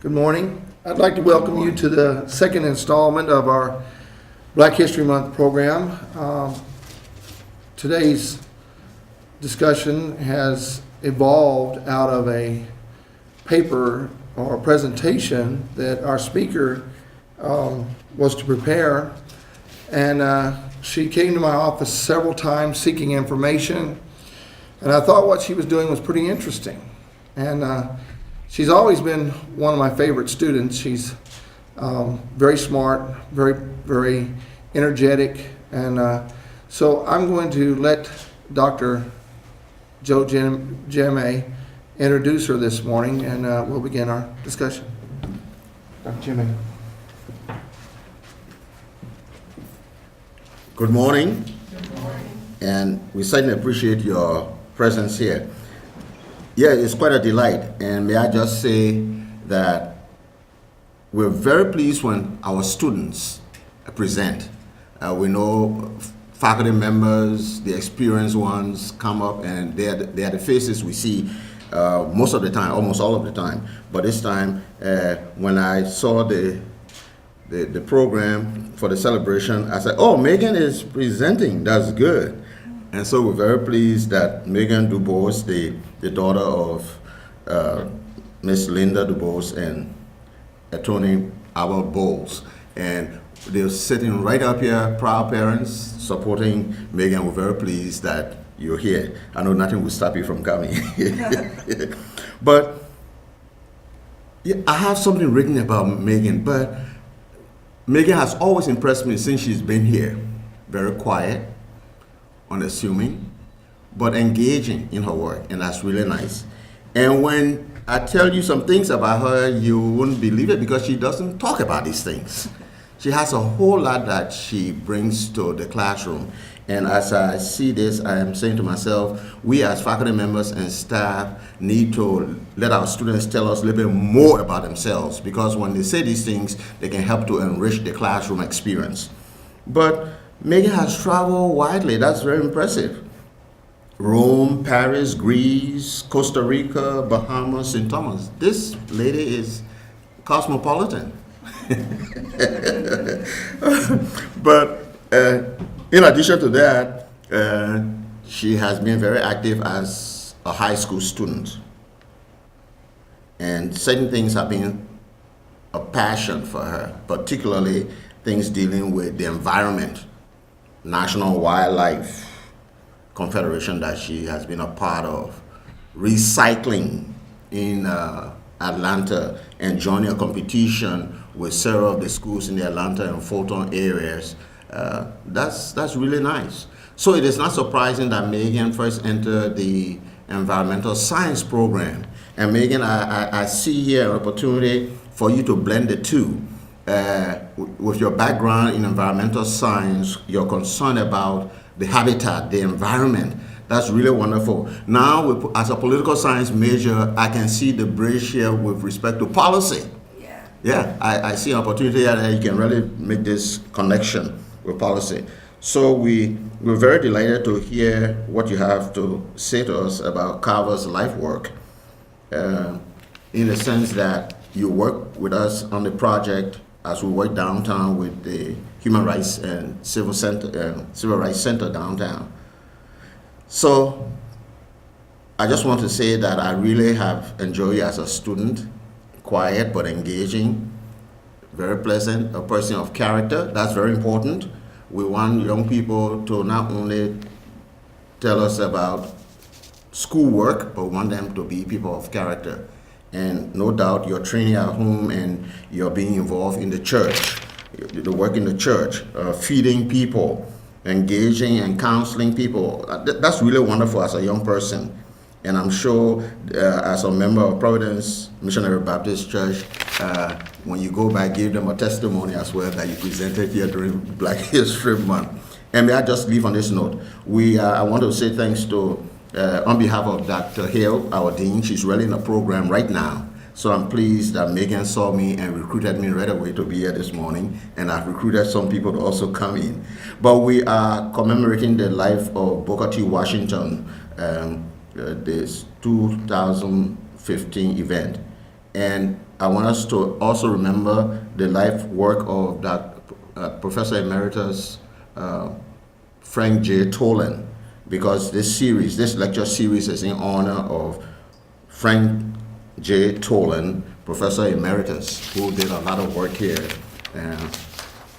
Good morning. I'd like to welcome you to the second installment of our Black History Month program. Today's discussion has evolved out of a paper or a presentation that our speaker was to prepare, and she came to my office several times seeking information, and I thought what she was doing was pretty interesting. And she's always been one of my favorite students. She's very smart, very energetic, and so I'm going to let Dr. Joe Jeme introduce her this morning, and we'll begin our discussion. Dr. Jeme. Good morning. Good morning. And we certainly appreciate your presence here. Yeah, it's quite a delight. And may I just say that we're very pleased when our students present. We know faculty members, the experienced ones, come up, and they are the faces we see most of the time, almost all of the time. But this time, when I saw the program for the celebration, I said, oh, Megan is presenting. That's good. And so we're very pleased that Megan Dubose, the daughter of Miss Linda Dubose and Attorney Albert Bowles, and they're sitting right up here, proud parents, supporting Megan. We're very pleased that you're here. I know nothing will stop you from coming. But yeah, I have something written about Megan, but Megan has always impressed me since she's been here. Very quiet, unassuming, but engaging in her work, and that's really nice. And when I tell you some things about her, you wouldn't believe it because she doesn't talk about these things. She has a whole lot that she brings to the classroom. And as I see this, I am saying to myself, we as faculty members and staff need to let our students tell us a little bit more about themselves, because when they say these things, they can help to enrich the classroom experience. But Megan has traveled widely. That's very impressive. Rome, Paris, Greece, Costa Rica, Bahamas, St. Thomas. This lady is cosmopolitan. But in addition to that, she has been very active as a high school student. And certain things have been a passion for her, particularly things dealing with the environment. National Wildlife Confederation that she has been a part of, recycling in Atlanta, and joining a competition with several of the schools in the Atlanta and Fulton areas. That's really nice. So it is not surprising that Megan first entered the environmental science program. And Megan, I see here an opportunity for you to blend the two. With your background in environmental science, you're concerned about the habitat, the environment. That's really wonderful. Now, as a political science major, I can see the bridge here with respect to policy. Yeah, I see an opportunity here that you can really make this connection with policy. So we're very delighted to hear what you have to say to us about Carver's life work, in the sense that you work with us on the project as we work downtown with the Human Rights and Civil Rights Center downtown. So I just want to say that I really have enjoyed you as a student, quiet but engaging, very pleasant, a person of character. That's very important. We want young people to not only tell us about schoolwork, but we want them to be people of character. And no doubt your training at home and you're being involved in the church, the work in the church, feeding people, engaging and counseling people. That's really wonderful as a young person. And I'm sure as a member of Providence Missionary Baptist Church, when you go back, give them a testimony as well that you presented here during Black History Month. And may I just leave on this note, I want to say thanks to on behalf of Dr. Hill, our dean. She's running a program right now. So I'm pleased that Megan saw me and recruited me right away to be here this morning. And I've recruited some people to also come in. But we are commemorating the life of Booker T. Washington, this 2015 event. And I want us to also remember the life work of that Professor Emeritus Frank J. Tolan, because this lecture series is in honor of Frank J. Tolan, Professor Emeritus, who did a lot of work here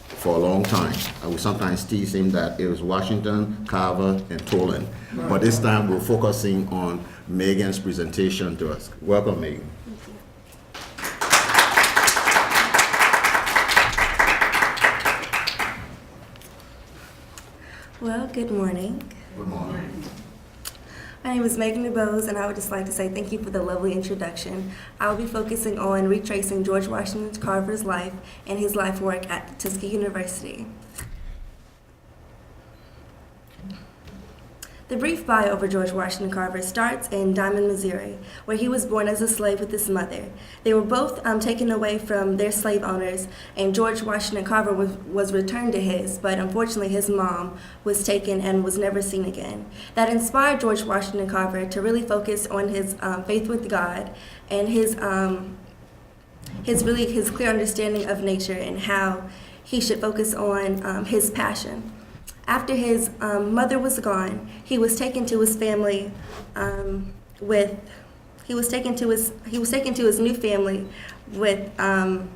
for a long time. I would sometimes tease him that it was Washington, Carver, and Tolan. But this time we're focusing on Megan's presentation to us. Welcome, Megan. Well, good morning. Good morning. My name is Megan Dubose, and I would just like to say thank you for the lovely introduction. I'll be focusing on retracing George Washington Carver's life and his life work at Tuskegee University. The brief bio over George Washington Carver starts in Diamond, Missouri, where he was born as a slave with his mother. They were both taken away from their slave owners, and George Washington Carver was returned to his, but unfortunately his mom was taken and was never seen again. That inspired George Washington Carver to really focus on his faith with God and his clear understanding of nature and how he should focus on his passion. After his mother was gone, he was taken to his family he was taken to his new family with I'm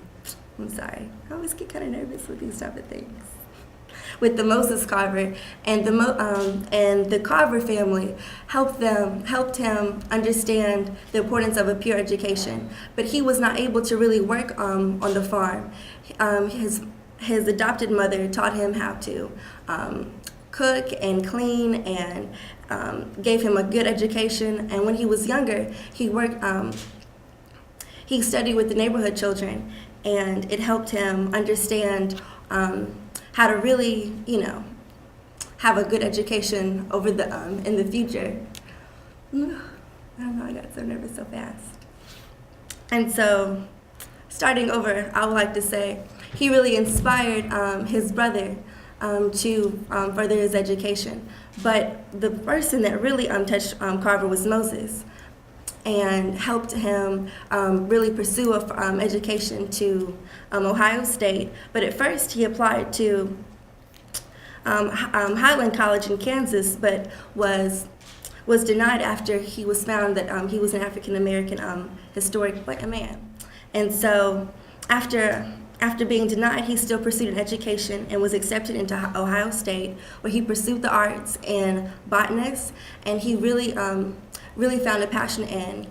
sorry, I always get kind of nervous with these type of things. With the Moses Carver, and the Carver family helped him understand the importance of a pure education. But he was not able to really work on the farm. His adopted mother taught him how to cook and clean and gave him a good education. And when he was younger, he studied with the neighborhood children, and it helped him understand how to really, have a good education over in the future. I don't know, I got so nervous so fast. And so, starting over, I would like to say, he really inspired his brother to further his education. But the person that really touched Carver was Moses, and helped him really pursue a education to Ohio State. But at first he applied to Highland College in Kansas, but was denied after he was found that he was an African American historic black man. And so after being denied, he still pursued an education and was accepted into Ohio State, where he pursued the arts and botanist, and he really found a passion in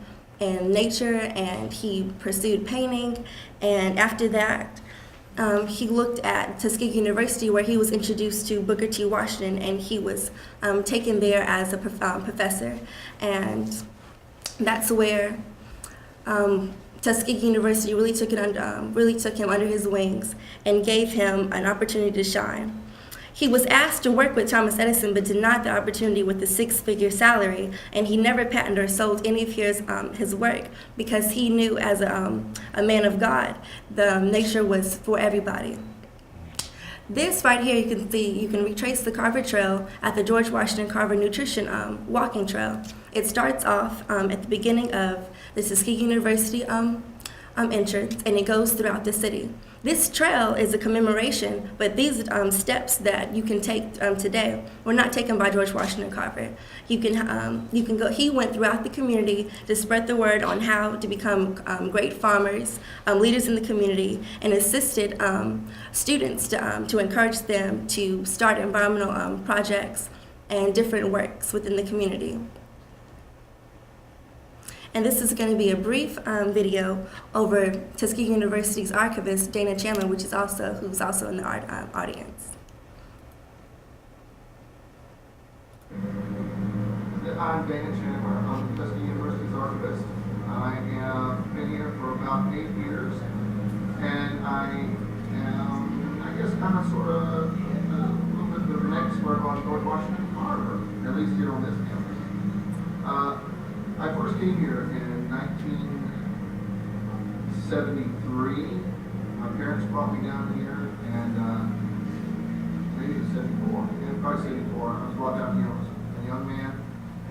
nature, and he pursued painting. And after that, he looked at Tuskegee University, where he was introduced to Booker T. Washington, and he was taken there as a professor. And that's where Tuskegee University really took him under his wings and gave him an opportunity to shine. He was asked to work with Thomas Edison, but denied the opportunity with a six-figure salary, and he never patented or sold any of his work, because he knew, as a man of God, the nature was for everybody. This right here, you can retrace the Carver Trail at the George Washington Carver Nutrition Walking Trail. It starts off at the beginning of the Tuskegee University entrance, and it goes throughout the city. This trail is a commemoration, but these steps that you can take today were not taken by George Washington Carver. You can go. He went throughout the community to spread the word on how to become great farmers, leaders in the community, and assisted students to encourage them to start environmental projects and different works within the community. And this is going to be a brief video over Tuskegee University's archivist, Dana Chandler, who's also in the audience. I'm Dana Chandler. I'm Tuskegee University's archivist. I have been here for about 8 years, and I am, kind of sort of a little bit of an expert on George Washington Carver, at least here on this campus. I first came here in 1973. My parents brought me down here, and maybe it was 74, yeah, probably 74. I was brought down here as a young man,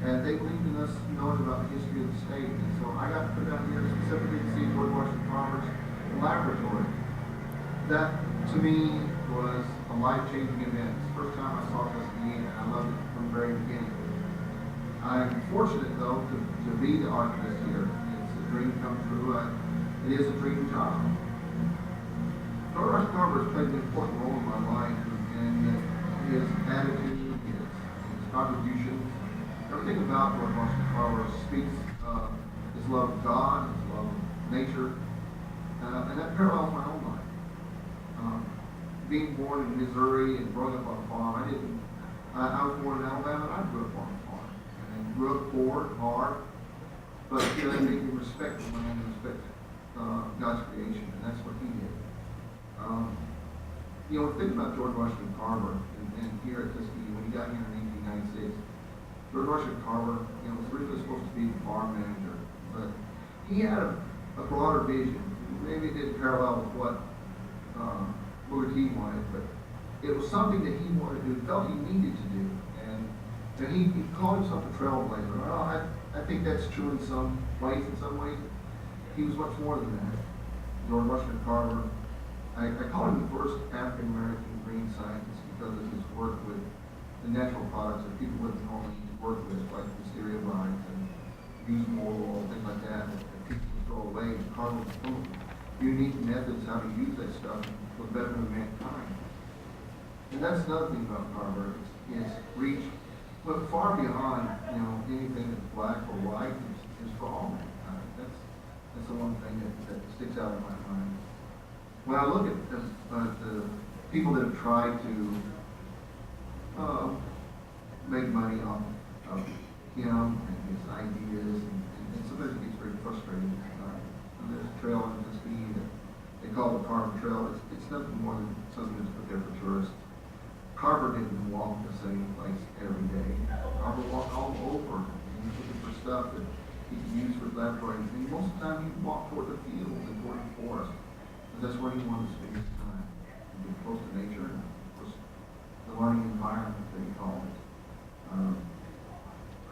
and they believed in us knowing about the history of the state. And so I got put down here specifically to see George Washington Carver, laboratory. That, to me, was a life-changing event. It's the first time I saw Tuskegee, and I loved it from the very beginning. I'm fortunate, though, to be the archivist here. It's a dream come true. It is a dream job. George Carver has played an important role in my life, and his attitude, his contributions, everything about George Washington Carver speaks his love of God, his love of nature, and that parallels my own life. Being born in Missouri and growing up on a farm, I was born in Alabama and I grew up on a farm. And I grew up poor, hard, but it made me respect the land and respect God's creation, and that's what he did. Think about George Washington Carver and here at Tuskegee, when he got here in 1896. George Washington Carver, was originally supposed to be the farm manager, but he had a broader vision. Maybe it didn't parallel with what Booker T wanted, but it was something that he wanted to do, felt he needed to do, and he called himself a trailblazer. Well, I think that's true in some ways. In some ways, he was much more than that. George Washington Carver, I call him the first African American green scientist because of his work with the natural products that people wouldn't normally work with, like wisteria vines and used oil, things like that people would throw away. Carver was full of unique methods how to use that stuff for the betterment of mankind. And that's another thing about Carver. His reach went far beyond anything that's black or white. Is for all mankind. That's the one thing that sticks out in my mind. When I look at the people that have tried to make money off of him and his ideas, and sometimes it gets very frustrating. There's a trail in Tuskegee that they call the Carver Trail. It's nothing more than something that's put there for tourists. Carver didn't walk the same place every day. Carver walked all over, and he was looking for stuff that he could use for his laboratory. And most of the time, he walked toward the fields and toward the forest. That's where he wanted to spend his time, to be close to nature, and of course, the learning environment that he called it.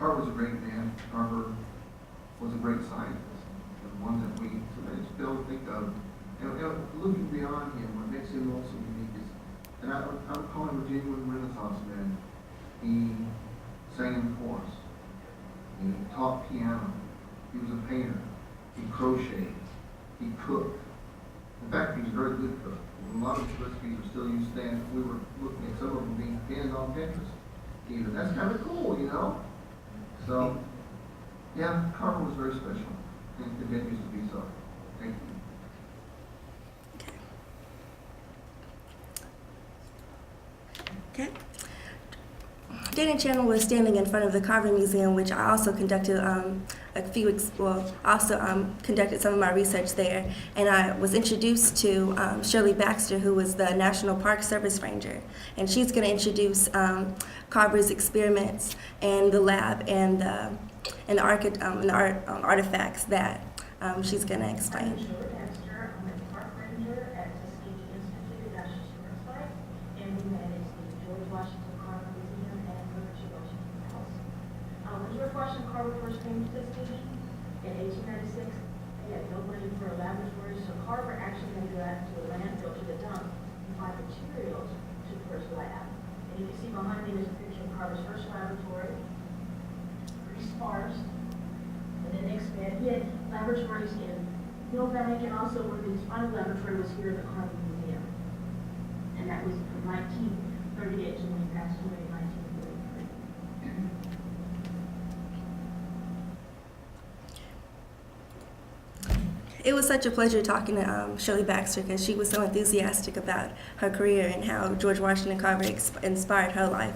Carver was a great man. Carver was a great scientist, and one that we sometimes fail to think of. And looking beyond him, what makes him also unique is, and I would call him a genuine Renaissance man. He sang in the chorus. He taught piano. He was a painter. He crocheted. He cooked. In fact, he was a very good cook. A lot of the recipes are still used today. We were looking at some of them being pinned on Pinterest. Even that's kind of cool, So, yeah, Carver was very special and continues to be so. Thank you. Okay. Dana Channel was standing in front of the Carver Museum, which I also conducted conducted some of my research there, and I was introduced to Shirley Baxter, who was the National Park Service Ranger, and she's going to introduce Carver's experiments and the lab and the artifacts that she's going to explain. I'm Shirley Baxter. I'm a park ranger at Tuskegee Institute National Historic Site, and we manage the George Washington Carver Museum and Liberty Washington House. When George Washington Carver first came to Tuskegee in 1896, he had no money for a laboratory, so Carver actually had to go out to the landfill, to the dump, and find materials to the first lab. And you can see behind me is a picture of Carver's first laboratory, pretty sparse. And then they expanded. He had laboratories in Millbank, and also one of his final laboratory was here at the Carver Museum. And that was from 1938 to when he passed away in 1943. It was such a pleasure talking to Shirley Baxter because she was so enthusiastic about her career and how George Washington Carver inspired her life.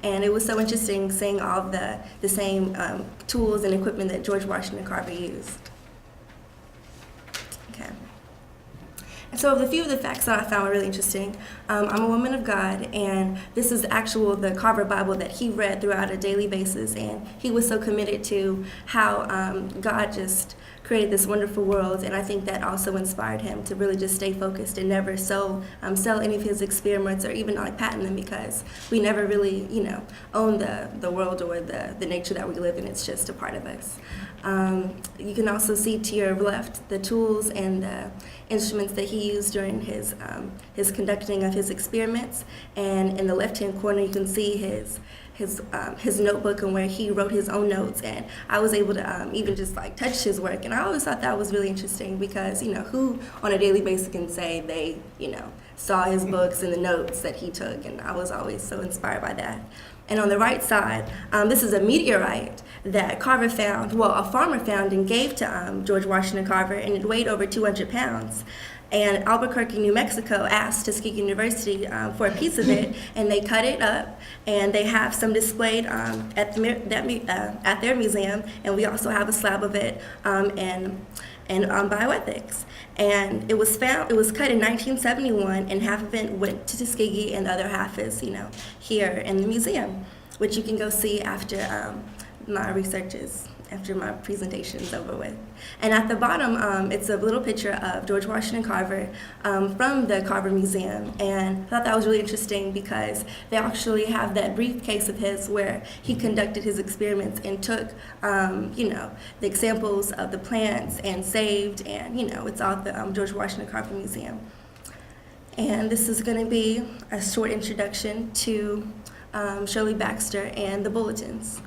And it was so interesting seeing all of the same tools and equipment that George Washington Carver used. Okay. And so the few of the facts that I found were really interesting. I'm a woman of God, and this is the Carver Bible that he read throughout a daily basis, and he was so committed to how God just created this wonderful world, and I think that also inspired him to really just stay focused and never sell any of his experiments or even like patent them, because we never really, own the world or the nature that we live in. It's just a part of us. You can also see to your left the tools and the instruments that he used during his conducting of his experiments, and in the left-hand corner you can see his notebook and where he wrote his own notes. And I was able to even just like touch his work, and I always thought that was really interesting, because who on a daily basis can say they saw his books and the notes that he took, and I was always so inspired by that. And on the right side, this is a meteorite that Carver found, a farmer found and gave to George Washington Carver, and it weighed over 200 pounds. And Albuquerque, New Mexico asked Tuskegee University for a piece of it, and they cut it up, and they have some displayed at their museum, and we also have a slab of it in bioethics. And it was cut in 1971, and half of it went to Tuskegee, and the other half is, here in the museum, which you can go see after my research is, after my presentation's over with. And at the bottom, it's a little picture of George Washington Carver from the Carver Museum. And I thought that was really interesting, because they actually have that briefcase of his where he conducted his experiments and took, the examples of the plants and saved, and, it's all at the George Washington Carver Museum. And this is going to be a short introduction to Shirley Baxter and the bulletins.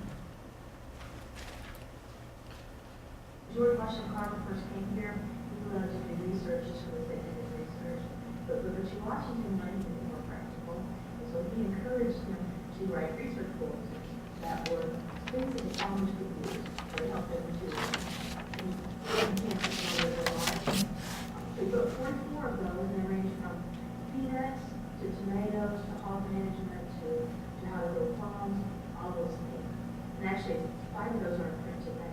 George Washington Carver first came here, he wanted to do research just for the sake of his research. But George Washington wanted to be more practical, and so he encouraged him to write research bulletins that were things that the farmers could use to help them to enhance their lives. He wrote 44 of those, and they range from peanuts to tomatoes to hog management to how to grow plums, all those things. And actually, 5 of those are in print today.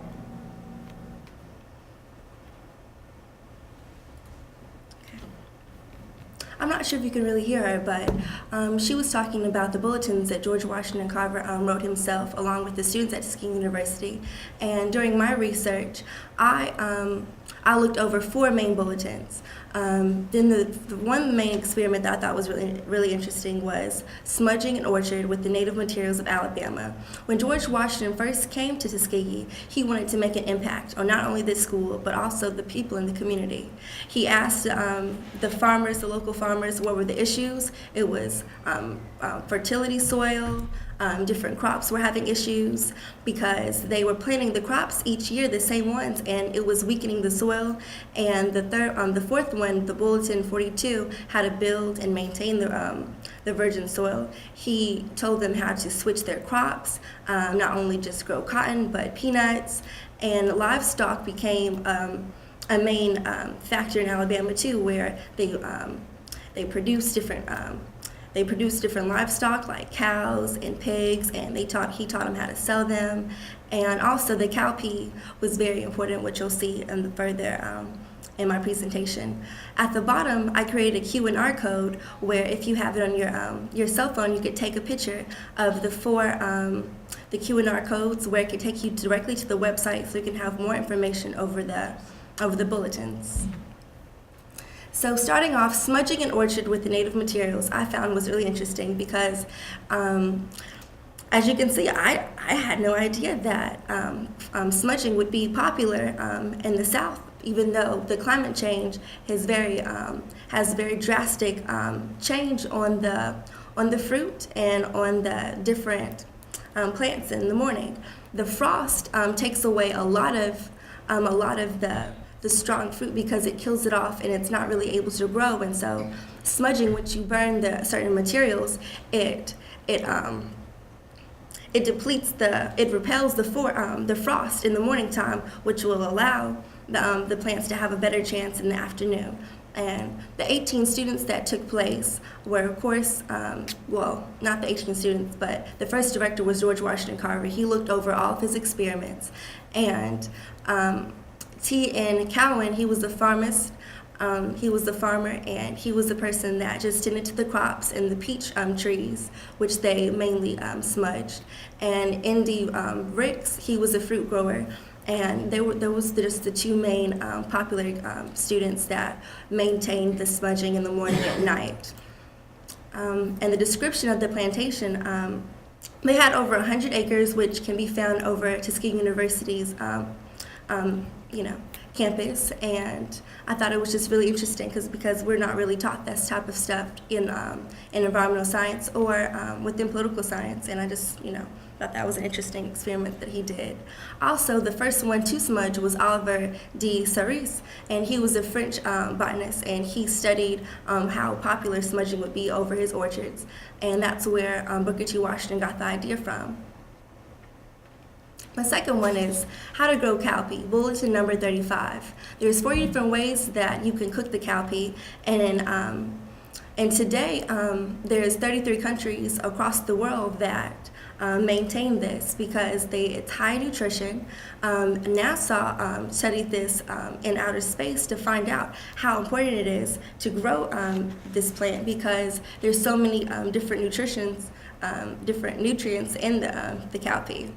I'm not sure if you can really hear her, but she was talking about the bulletins that George Washington Carver wrote himself along with the students at Tuskegee University. And during my research, I looked over 4 main bulletins. Then the one main experiment that I thought was really interesting was smudging an orchard with the native materials of Alabama. When George Washington first came to Tuskegee, he wanted to make an impact on not only this school, but also the people in the community. He asked the local farmers, what were the issues. It was fertility soil. Different crops were having issues because they were planting the crops each year, the same ones, and it was weakening the soil. And the fourth one, the Bulletin 42, how to build and maintain the virgin soil. He told them how to switch their crops, not only just grow cotton, but peanuts. And livestock became a main factor in Alabama too, where they produce different. They produced different livestock like cows and pigs, and he taught them how to sell them. And also the cowpea was very important, which you'll see further in my presentation. At the bottom, I created a Q&R code where if you have it on your cell phone, you could take a picture of the 4 the Q&R codes, where it could take you directly to the website, so you can have more information over the bulletins. So starting off, smudging an orchard with the native materials I found was really interesting, because as you can see, I had no idea that smudging would be popular in the South, even though the climate change has very drastic change on the fruit and on the different plants in the morning. The frost takes away a lot of the strong fruit, because it kills it off and it's not really able to grow. And so smudging, which you burn the certain materials, it depletes it repels the frost in the morning time, which will allow the plants to have a better chance in the afternoon. And the 18 students that took place were, of course, not the 18 students, but the first director was George Washington Carver. He looked over all of his experiments. And T.N. Cowan, he was the pharmacist. He was the farmer, and he was the person that just tended to the crops and the peach trees, which they mainly smudged. And N.D. Ricks, he was a fruit grower, And there was just the two main popular students that maintained the smudging in the morning and at night. And the description of the plantation, they had over 100 acres, which can be found over Tuskegee University's, campus. And I thought it was just really interesting because we're not really taught this type of stuff in environmental science or within political science. And I just, thought that was an interesting experiment that he did. Also, the first one to smudge was Oliver de Saris, and he was a French botanist, and he studied how popular smudging would be over his orchards, and that's where Booker T. Washington got the idea from. My second one is how to grow cowpea, bulletin number 35. There's 40 different ways that you can cook the cowpea, and today there's 33 countries across the world that maintain this because it's high nutrition. NASA studied this in outer space to find out how important it is to grow this plant because there's so many different nutrients in the cowpea.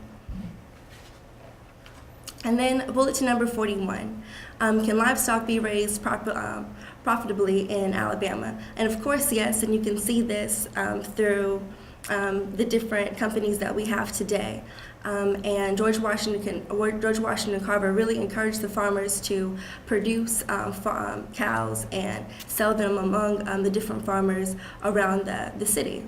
And then bulletin number 41, can livestock be raised profitably in Alabama? And of course, yes, and you can see this through the different companies that we have today. And George Washington Carver really encouraged the farmers to produce cows and sell them among the different farmers around the city.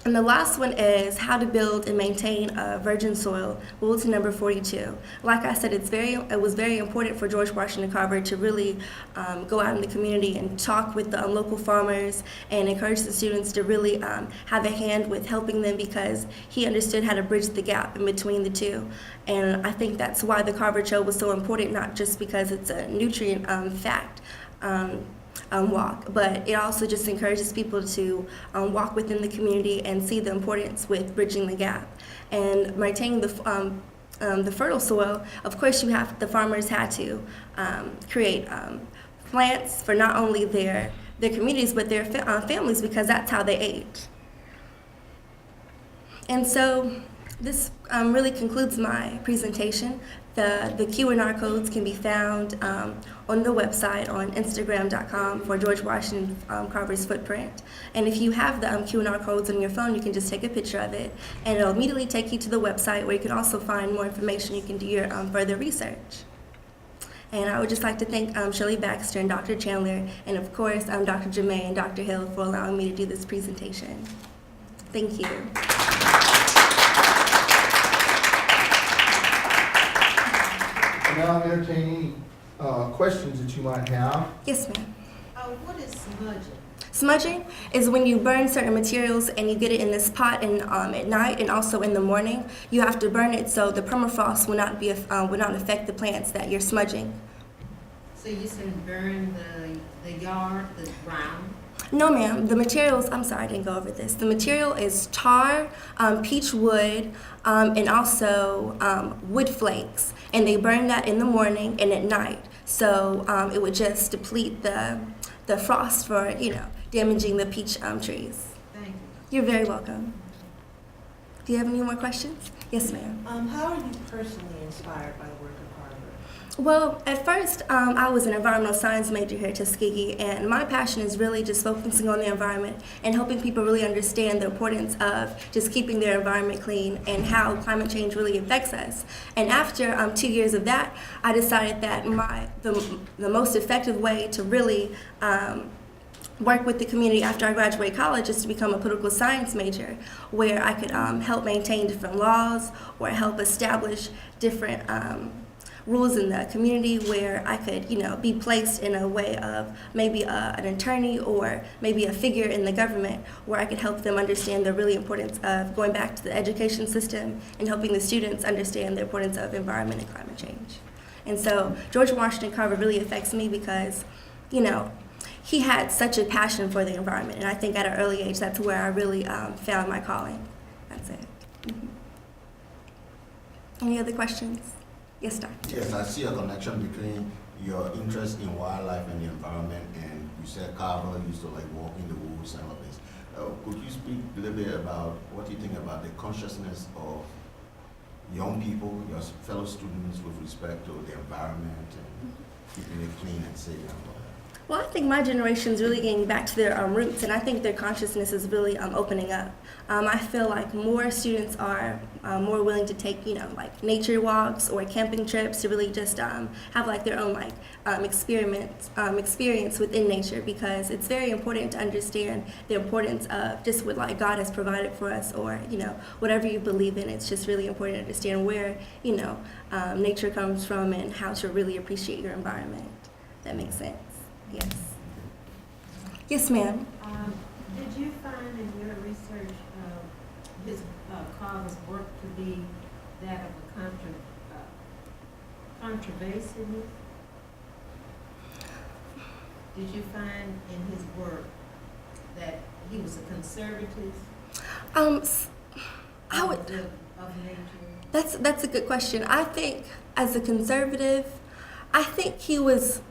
And the last one is how to build and maintain virgin soil, bulletin number 42. Like I said, it was very important for George Washington Carver to really go out in the community and talk with the local farmers and encourage the students to really have a hand with helping them because he understood how to bridge the gap in between the two. And I think that's why the Carver Trail was so important, not just because it's a nutrient fact. Walk, but it also just encourages people to walk within the community and see the importance with bridging the gap and maintaining the fertile soil. Of course, the farmers had to create plants for not only their communities but their families because that's how they ate. And so this really concludes my presentation. The Q&R codes can be found on the website on Instagram.com for George Washington Carver's footprint. And if you have the Q&R codes on your phone, you can just take a picture of it, and it'll immediately take you to the website where you can also find more information. You can do your further research. And I would just like to thank Shirley Baxter and Dr. Chandler, and of course Dr. Jamay and Dr. Hill for allowing me to do this presentation. Thank you. Now I'm entertaining questions that you might have. Yes, ma'am. What is smudging? Smudging is when you burn certain materials and you get it in this pot and at night and also in the morning. You have to burn it so the permafrost will not affect the plants that you're smudging. So you said burn the yard, the ground? No, ma'am. The materials, I'm sorry, I didn't go over this. The material is tar, peach wood, and also wood flakes. And they burn that in the morning and at night. So it would just deplete the frost for, damaging the peach trees. Thank you. You're very welcome. Do you have any more questions? Yes, ma'am. How are you personally inspired by the work of Carver? Well, at first, I was an environmental science major here at Tuskegee, and my passion is really just focusing on the environment and helping people really understand the importance of just keeping their environment clean and how climate change really affects us. And after 2 years of that, I decided that the most effective way to really work with the community after I graduate college is to become a political science major, where I could help maintain different laws or help establish different rules in the community where I could, be placed in a way of maybe an attorney or maybe a figure in the government where I could help them understand the really importance of going back to the education system and helping the students understand the importance of environment and climate change. And so George Washington Carver really affects me because, he had such a passion for the environment, and I think at an early age that's where I really found my calling. That's it. Mm-hmm. Any other questions? Yes, Doctor. Yes, I see a connection between your interest in wildlife and the environment, and you said Carver used to walk in the woods and all this. Could you speak a little bit about what you think about the consciousness of young people, your fellow students, with respect to the environment and keeping it clean and safe and all that? Well, I think my generation's really getting back to their roots, and I think their consciousness is really opening up. I feel like more students are more willing to take, like nature walks or camping trips to really just have like their own experience within nature, because it's very important to understand the importance of just what like God has provided for us, or whatever you believe in. It's just really important to understand where nature comes from and how to really appreciate your environment. That makes sense. Yes. Yes, ma'am. Did you find in your research his Carver's work to be that of a controversialist? Did you find in his work that he was a conservative I would. of nature? That's a good question. I think as a conservative, I think he was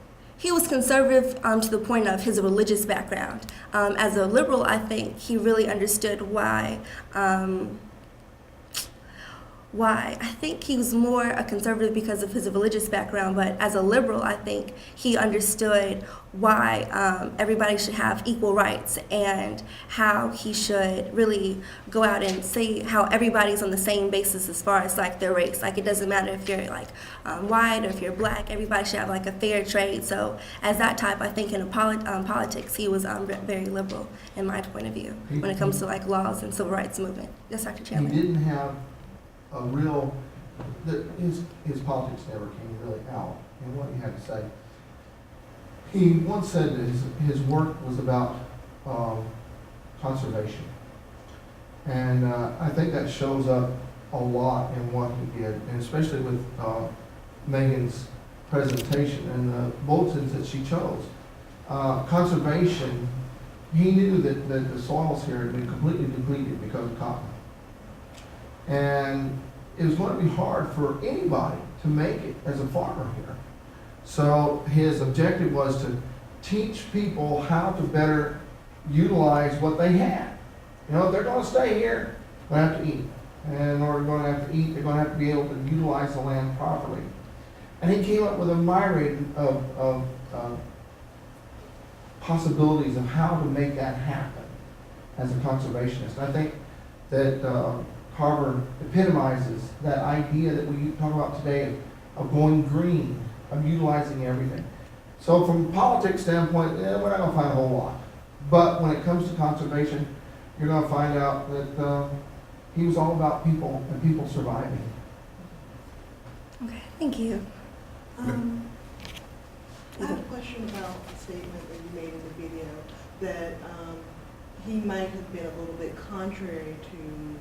conservative to the point of his religious background. As a liberal, I think he really understood why. I think he was more a conservative because of his religious background, but as a liberal, I think he understood why everybody should have equal rights, and how he should really go out and say how everybody's on the same basis as far as like their race. Like, it doesn't matter if you're like white or if you're black, everybody should have like a fair trade. So as that type, I think in politics, he was very liberal in my point of view when it comes to like laws and civil rights movement. Yes, Dr. He Chandler. didn't have a real, his politics never came really out in what he had to say. He once said that his work was about conservation. And I think that shows up a lot in what he did, and especially with Megan's presentation and the bulletins that she chose. Conservation, he knew that the soils here had been completely depleted because of cotton. And it was going to be hard for anybody to make it as a farmer here. So his objective was to teach people how to better utilize what they had. If they're going to stay here, they're going to have to eat. And in order to have to eat, they're going to have to be able to utilize the land properly. And he came up with a myriad of possibilities of how to make that happen as a conservationist. I think that Carver epitomizes that idea that we talk about today of going green, of utilizing everything. So from a politics standpoint, we're not going to find a whole lot. But when it comes to conservation, you're going to find out that he was all about people and people surviving. Okay, thank you. I have a question about the statement that you made in the video that he might have been a little bit contrary to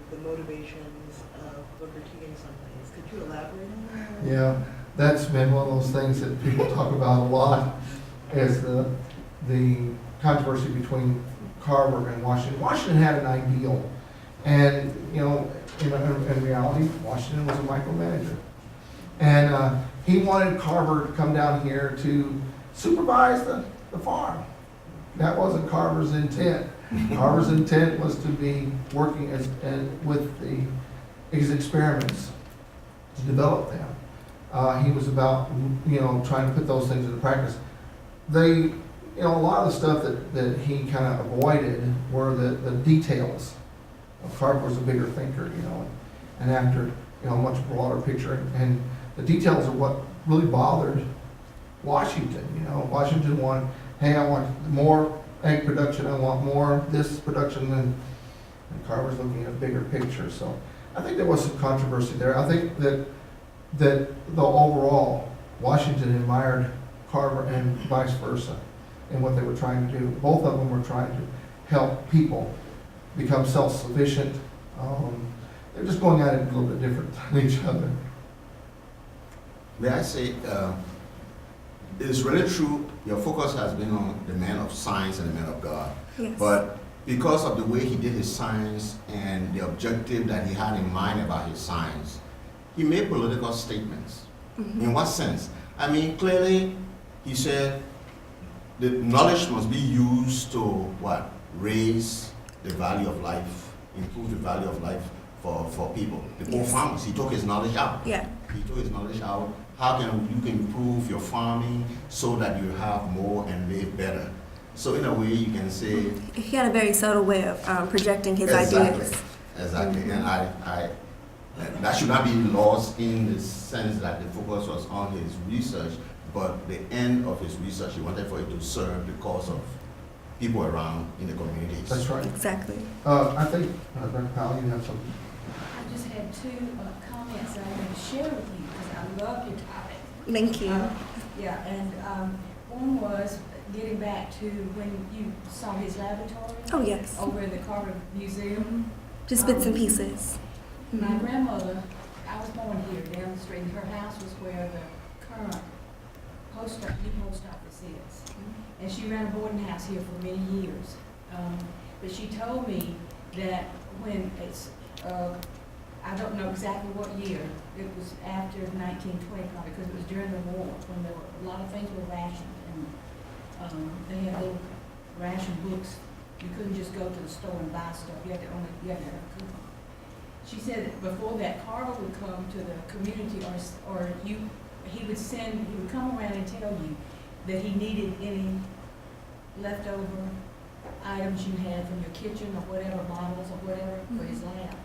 the motivations of Booker T in some ways. Could you elaborate on that? Yeah, that's been one of those things that people talk about a lot, is the controversy between Carver and Washington. Washington had an ideal, and in reality, Washington was a micromanager, and he wanted Carver to come down here to supervise the farm. That wasn't Carver's intent. Carver's intent was to be working with his experiments to develop them. He was about trying to put those things into practice. A lot of the stuff that he kind of avoided were the details. Carver was a bigger thinker, and after a much broader picture, and the details are what really bothered Washington. Washington wanted, hey, I want more egg production, I want more this production, and Carver's looking at a bigger picture. So I think there was some controversy there. I think that the overall Washington admired Carver and vice versa in what they were trying to do. Both of them were trying to help people become self-sufficient. They're just going at it a little bit different than each other. May I say, it's really true, your focus has been on the man of science and the man of God. Yes. But because of the way he did his science and the objective that he had in mind about his science, he made political statements. Mm-hmm. In what sense? I mean, clearly, he said the knowledge must be used to raise the value of life, improve the value of life for people, the poor Yes. farmers. He took his knowledge out. Yeah. He took his knowledge out. How can you can improve your farming so that you have more and live better? So in a way, you can say He had a very subtle way of projecting his exactly, ideas. exactly. And that should not be lost in the sense that the focus was on his research, but the end of his research, he wanted for it to serve the cause of people around in the communities. That's right. Exactly. I think, Dr. Powell, you have something. I just had two comments that I want to share with you because I love your topic. Thank you. Yeah, and one was getting back to when you saw his laboratory Oh, yes. over in the Carver Museum. Just bits and pieces. My Mhm. grandmother, I was born here down the street, and her house was where the current new post office is. And she ran a boarding house here for many years. But she told me that when I don't know exactly what year, it was after 1920 probably, because it was during the war, when there were, a lot of things were rationed, and they had little ration books. You couldn't just go to the store and buy stuff, you had to have a coupon. She said that before that, Carver would come to the community, he would come around and tell you that he needed any leftover items you had from your kitchen or whatever, bottles or whatever, for his lab.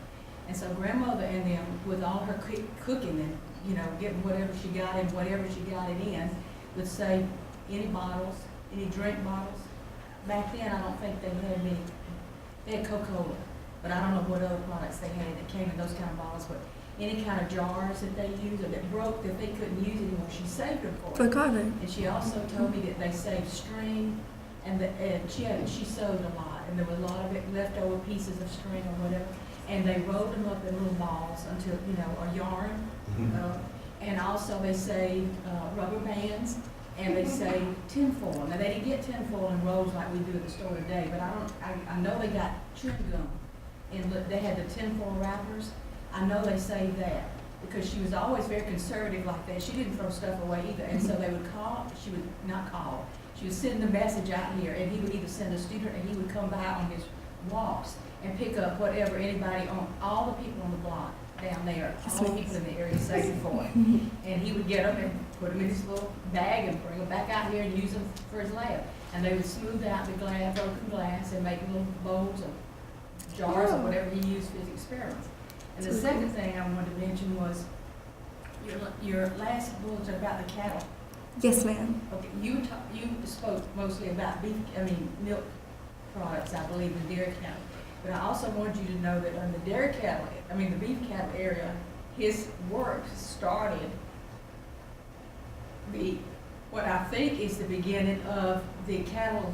And so grandmother and them, with all her cooking and, getting whatever she got and whatever she got it in, would say any bottles, any drink bottles. Back then, I don't think they had many, they had Coca-Cola, but I don't know what other products they had that came in those kind of bottles, but any kind of jars that they used or that broke that they couldn't use anymore, she saved them for For it. Carver. And she also told me that they saved string, and she sewed a lot, and there were a lot of it leftover pieces of string or whatever, and they rolled them up in little balls until, a yarn. And also they saved rubber bands, and they saved tinfoil. Now, they didn't get tinfoil in rolls like we do at the store today, but I know they got chewing gum, and they had the tinfoil wrappers. I know they saved that, because she was always very conservative like that. She didn't throw stuff away either, and so they would she would send the message out here, and he would either send a student or he would come by on his walks and pick up whatever all the people on the block down there, all the people in the area saved for him. And he would get them and put them in his little bag and bring them back out here and use them for his lab. And they would smooth out the broken glass and make little bowls or jars or whatever he used for his experiments. And the second thing I wanted to mention was your last bulletin about the cattle. Yes, ma'am. Okay, you spoke mostly about milk products, I believe, in dairy cattle. But I also wanted you to know that on the the beef cattle area, his work started what I think is the beginning of the cattle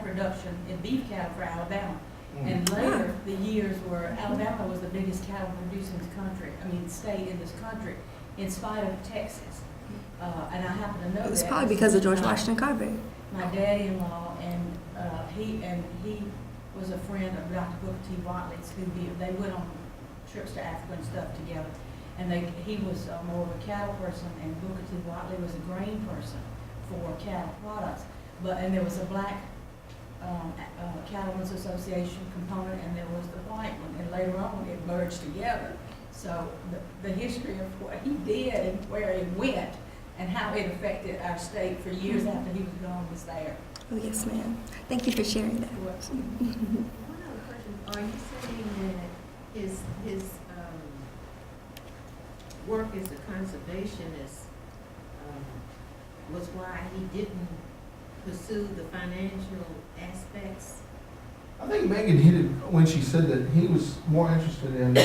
production in beef cattle for Alabama. And later, the years where Alabama was the biggest cattle producing state in this country, in spite of Texas. And I happen to know that. It was probably because of George Washington Carver. My daddy-in-law, and he was a friend of Dr. Booker T. Watley's, they went on trips to Africa and stuff together. And he was more of a cattle person, and Booker T. Watley was a grain person for cattle products. And there was a black Cattlemen's Association component, and there was the white one, and later on it merged together. So the history of what he did and where he went and how it affected our state for years after he was gone was there. Oh, yes, ma'am. Thank you for sharing that. One other question, are you saying that his work as a conservationist was why he didn't pursue the financial aspects? I think Megan hit it when she said that he was more interested in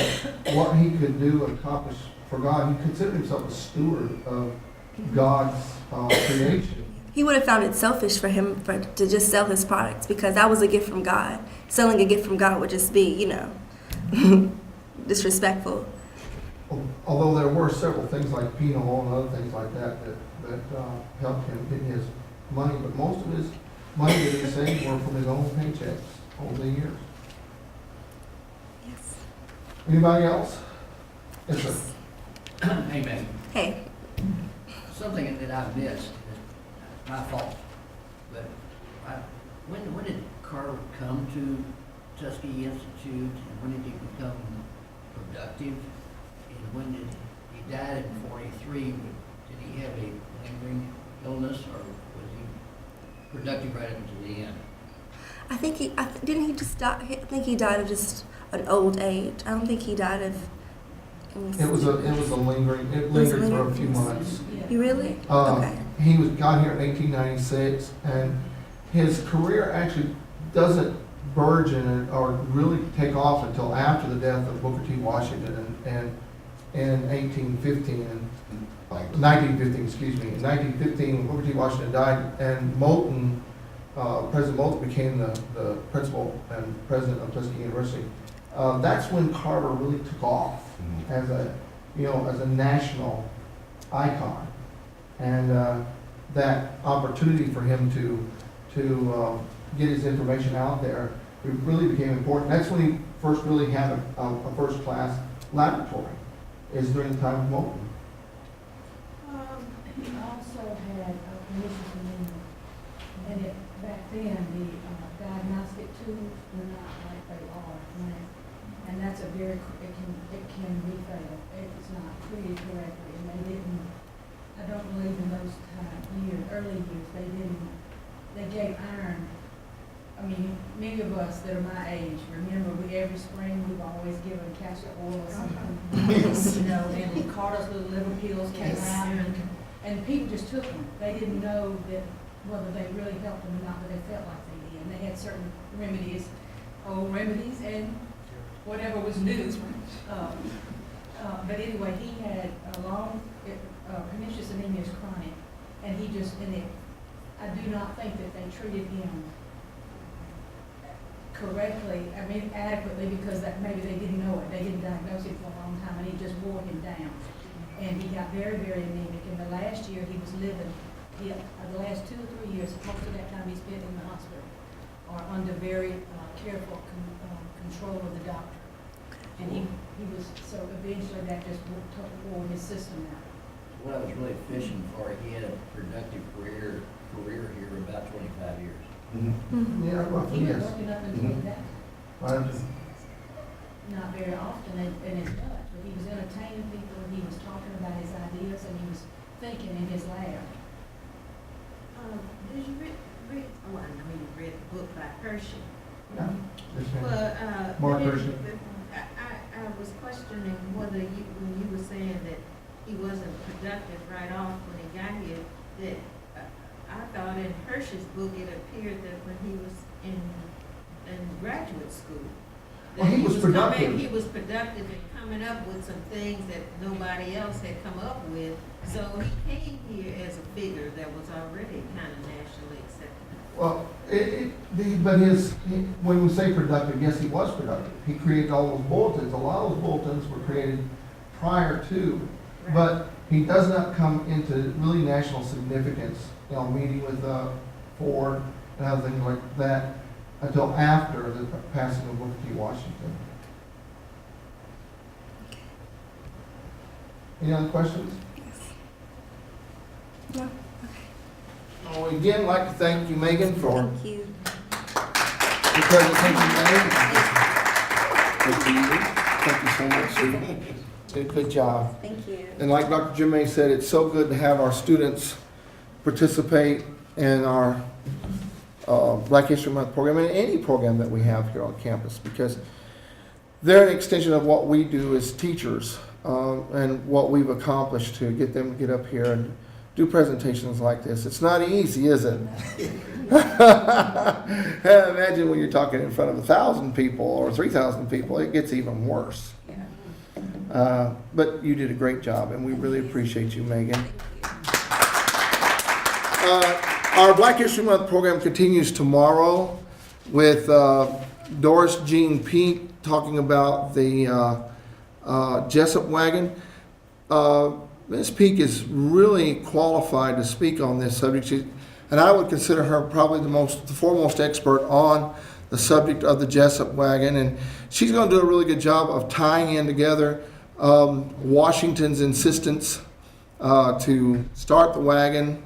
what he could do and accomplish for God. He considered himself a steward of God's creation. He would have found it selfish for him to just sell his products, because that was a gift from God. Selling a gift from God would just be, disrespectful. Although there were several things like penal law and other things like that helped him get his money, but most of his money that he saved were from his own paychecks over the years. Yes. Anybody else? Yes, sir. Hey, man. Hey. Something that I missed, it's my fault, but when did Carver come to Tuskegee Institute, and when did he become productive? And when did he died in 43? Did he have a lingering illness, or was he productive right up until the end? I think didn't he just die? I think he died of just an old age. I don't think he died of. It was a lingering, it lingered for a few months. You really? Uh, Okay. He got here in 1896, and his career actually doesn't burgeon or really take off until after the death of Booker T. Washington in 1815. 1915, excuse me. In 1915, Booker T. Washington died, and Moulton, President Moulton became the principal and president of Tuskegee University. That's when Carver really took off as a national icon, and that opportunity for him to get his information out there, it really became important. That's when he first really had a first-class laboratory, is during the time of Moulton. He also had pernicious anemia, and back then, the diagnostic tools were not like they are now. And that's it can be fatal if it's not treated correctly, and they didn't, I don't believe in those early years, they gave iron. I mean, many of us that are my age remember every spring we've always given castor oil or something, and the Carter's little liver pills came out, and people just took them. They didn't know that whether they really helped them or not, but they felt like they did. And they had certain remedies, old remedies, and whatever was new. But anyway, he had a long, pernicious anemia is chronic, and I do not think that they treated him correctly, adequately, because maybe they didn't know it. They didn't diagnose it for a long time, and he just wore him down. And he got very, very anemic. And the last year he was living, the last 2 or 3 years, most of that time he spent in the hospital, or under very careful control of the doctor. And he was, so eventually that just wore his system out. What I was really fishing for, he had a productive career here about 25 years. Yeah, roughly, He was yes. working up until that. Right. Not very often in his Dutch, but he was entertaining people, and he was talking about his ideas, and he was thinking in his lab. Did you read, oh, I know you read the book by Hershey. Yeah. Yes, ma'am. Well, Mark but Hershey. I was questioning whether when you were saying that he wasn't productive right off when he got here, that I thought in Hershey's book it appeared that when he was in graduate school, Well, he was productive. He was productive in coming up with some things that nobody else had come up with. So he came here as a figure that was already kind of nationally accepted. Well, when we say productive, yes, he was productive. He created all those bulletins. A lot of those bulletins were created prior to, but he does not come into really national significance, meeting with Ford and other things like that until after the passing of Booker T. Washington. Any other questions? No. I would again like to thank you, Megan, for Thank you. the presentation today. Thank you so much, Sue. Did a good job. Thank you. And like Dr. Jimmy said, it's so good to have our students participate in our Black History Month program and any program that we have here on campus, because they're an extension of what we do as teachers and what we've accomplished to get them to get up here and do presentations like this. It's not easy, is it? Imagine when you're talking in front of 1,000 people or 3,000 people, it gets even worse. But you did a great job, and we really appreciate you, Megan. Our Black History Month program continues tomorrow with Doris Jean Peak talking about the Jessup wagon. Ms. Peak is really qualified to speak on this subject, and I would consider her probably the foremost expert on the subject of the Jessup wagon, and she's going to do a really good job of tying in together Washington's insistence to start the wagon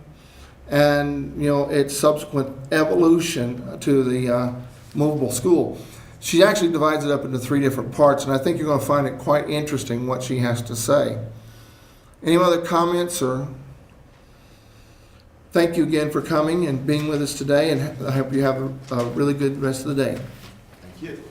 and its subsequent evolution to the movable school. she actually divides it up into 3 different parts, and I think you're going to find it quite interesting what she has to say. Any other comments? Or thank you again for coming and being with us today, and I hope you have a really good rest of the day. Thank you.